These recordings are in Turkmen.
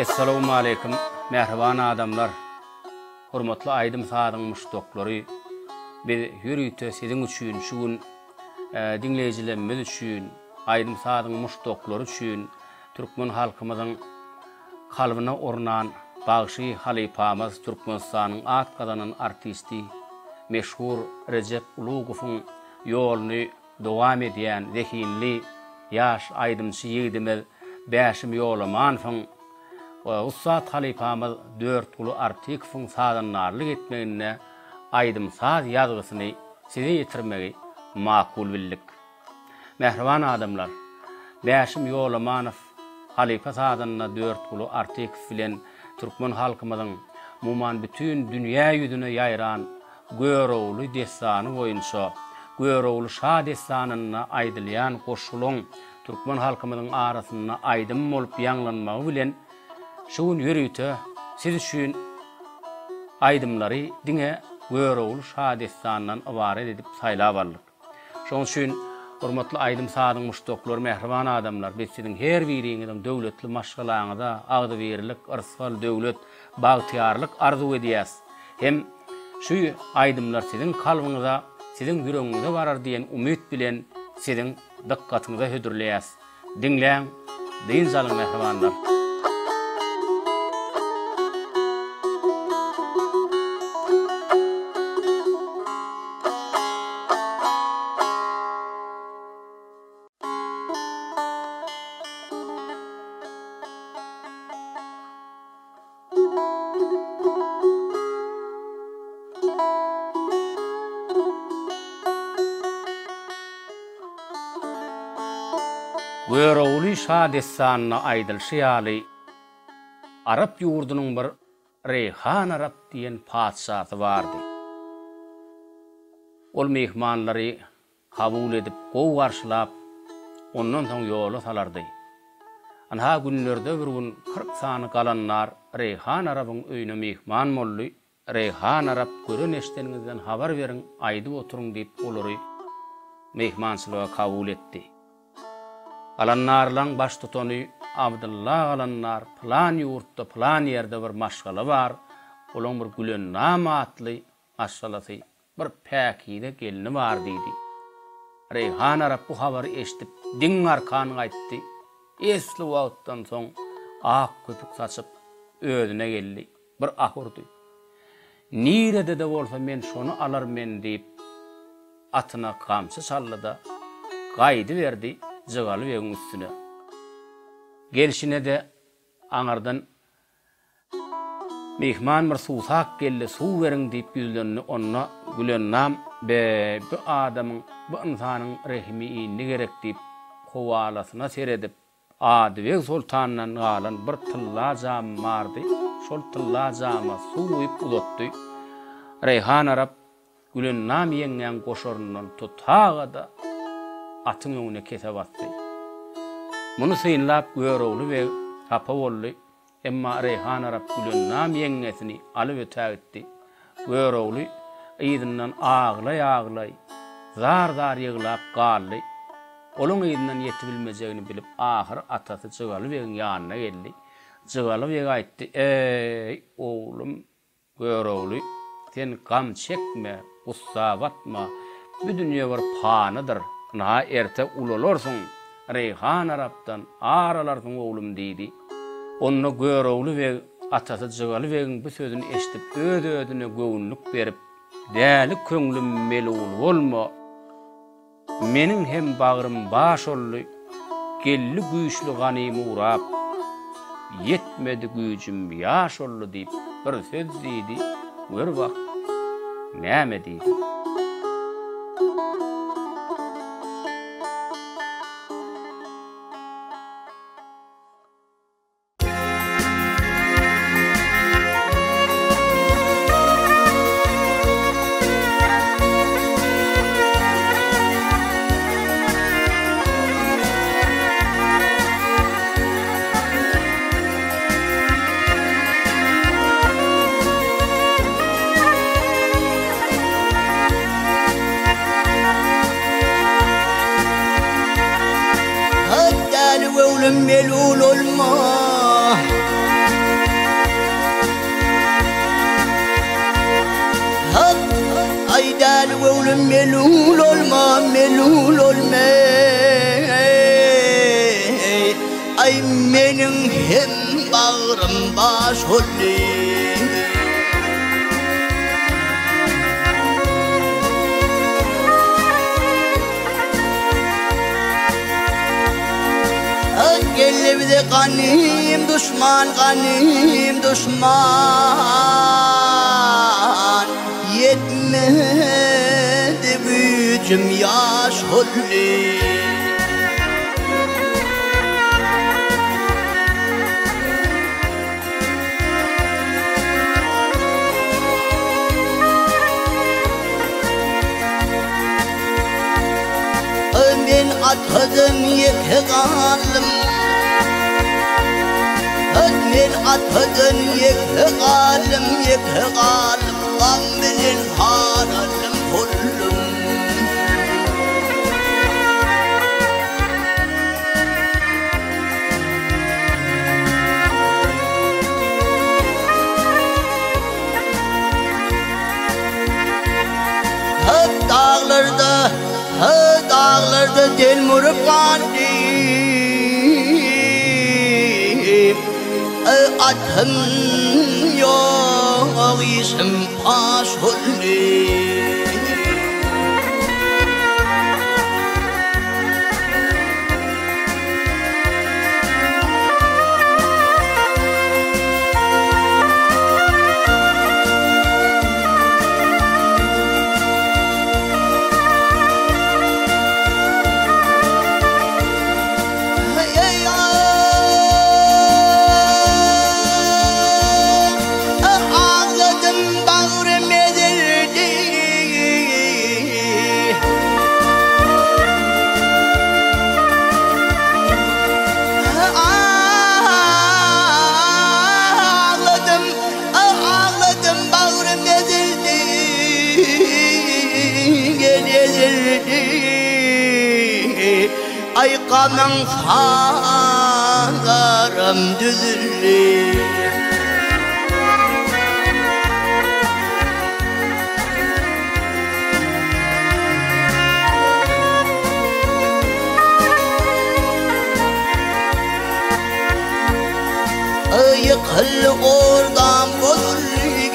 Esselamu aleyküm, merhaban adamlar. Hormatly aýdym sadyň muşdoklary. Bir ýürüýte siziň üçin şu gün dinleýijilerimiz üçin, aýdym sadyň muşdoklary üçin türkmen halkymyzyň kalbyna ornan bagşy halypamyz Türkmenistanyň at gazanan artisti meşhur Recep Ulugowyň ýoluny dowam edýän zehinli ýaş aýdymçy ýigidimiz Bäşim Ýolamanowyň Ussat halypamyz 4 uly artikowyň sadanlarlyk etmegine aýdym saz ýazgysyny size ýetirmegi makul bildik. Mehriban adamlar, Bäşim Ýolamanow halypa sadanyna 4 uly artikov bilen türkmen halkymyzyň muman bütün dünýä ýüzüne ýaýran Görowly destany boýunça Görowly şa destanyna aýdylýan goşulyň türkmen halkymyzyň arasynda aýdym bolup ýanglanmagy bilen şu gün ýürüýte siz üçin aýdymlary diňe Görowly şa destanyndan ibaret edip saýlap aldyk. Şoň üçin hormatly aýdym sadyň muşdoklary, mehriban adamlar, biz siziň her biriňizden döwletli maşgalaňyza agdy berilik, ırsal döwlet, bagtyarlyk arzu edýäs. Hem şu aýdymlar siziň kalbyňyza, siziň ýüregiňize barar diýen umyt bilen siziň dikkatyňyza hödürleýäs. Dinleň, diýin zalyň mehribanlar. Görowly şa destanyna aýdylşy Arap ýurdunyň bir Reyhan Arap diýen padşahy bardy. Ol mehmanlary kabul edip gow garşylap, ondan soň ýola salardy. Anha günlerde bir gün 40 sany galanlar Reyhan Arapyň öýüne mehman boldy. Reyhan Arap gören eşdenizden habar beriň, aýdyp oturuň diýip olary mehmançylyga kabul etdi. Galanlarlaň baş tutany Abdullah galanlar plan ýurtda, plan ýerde bir maşgala bar. Olaň bir Gülennam atly maşgalasy, bir päkide gelini bar diýdi. Reyhan Arap bu habary eşitip diň arkany aýtdy. Esli wagtdan soň ak köpük saçyp özüne geldi. Bir ahurdy. Nirede de bolsa men şonu alarmen diýip atyna kamçy sallada gaýdy berdi. Jygaly begiň üstüne. Gelişine de aňardan mehman bir suwsak geldi, suw beriň diýip ýüzlerini onna Gülennam bu adamyň, bu insanyň rehmi indi gerek diýip howalasyna seredip Adybek sultandan galan bir tylla jam bardy. Şol tylla jama suw ýyp uzatdy. Reyhan Arap Gülennam ýeňen goşorundan tutagada atyň öňüne kese bastdy. Muny synlap Görowly we hapa boldy. Emma Reyhan Arap Gülennam ýeňesini alyp ötägitdi. Görowly ýygynyň ağlay, zar ýyglap galdy. Olaň ýygynyň ýetip bilmejegini bilip ahir atasy Jygaly begiň ýanyna geldi. Jygaly beg aýtdy: "Ey oglum Görowly, sen gam çekme, gussa batma. Bu dünýä bir panydyr. Na erte ulolarsyň, Reyhan Arapdan aralarsyň oglum" diýdi. Onu Görowly we atasy Jygaly begiň bu sözüni eşitip öz-özüne göwnlük berip, "Däli köňlüm melul bolma. Meniň hem bagrym baş oldy. Gelli güýçli ganymy urap, yetmedi güýjüm ýaş oldy" diýip bir söz diýdi. Bir wagt näme diýdi? melul olma Haydar oğlum melul olma, melul olma. Ay menin hem bağrım baş oldu. Gel bir de kanım düşman, kanım düşman. Yetmedi gücüm yaş oldu. Ben atadım yıkıkalım. Ben atadım yıkıkalım, yıkıkalım. Lan benim haralım kullum. Hep dağlarda, dağlarda del murup kandim. Atım yok isim paş oldu. Ay kanın fanlarım düzülür. Yıkıl oradan bozul,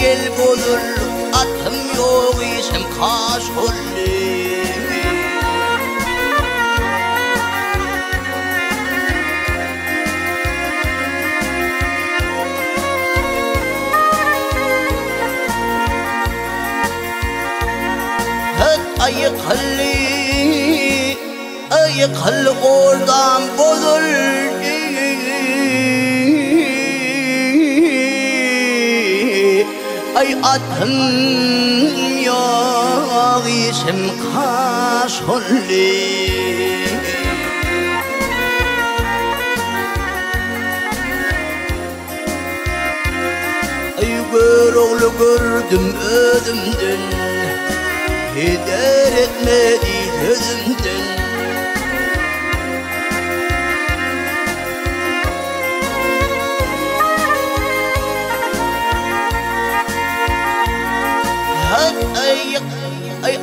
gel bozul. Atım yok işim kaş oldu. Yıkıl oradan bozul. Ay atım yok işim kaş oldu. Ay gör oğlu gördüm özümden, heder etmedi sözümden. Ay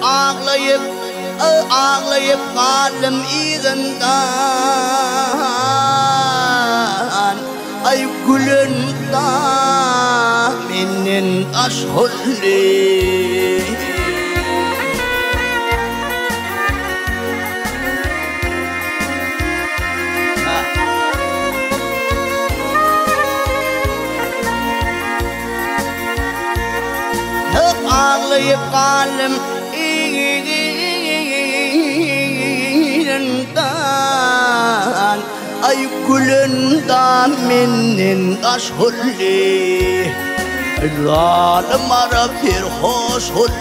ağlayıp kaldım izinden. Ay gülün daminin taş oldu. Ağlayıp kaldım izinden. Ay gülün daminin taş oldu. Zalim ara bir hoş oldu.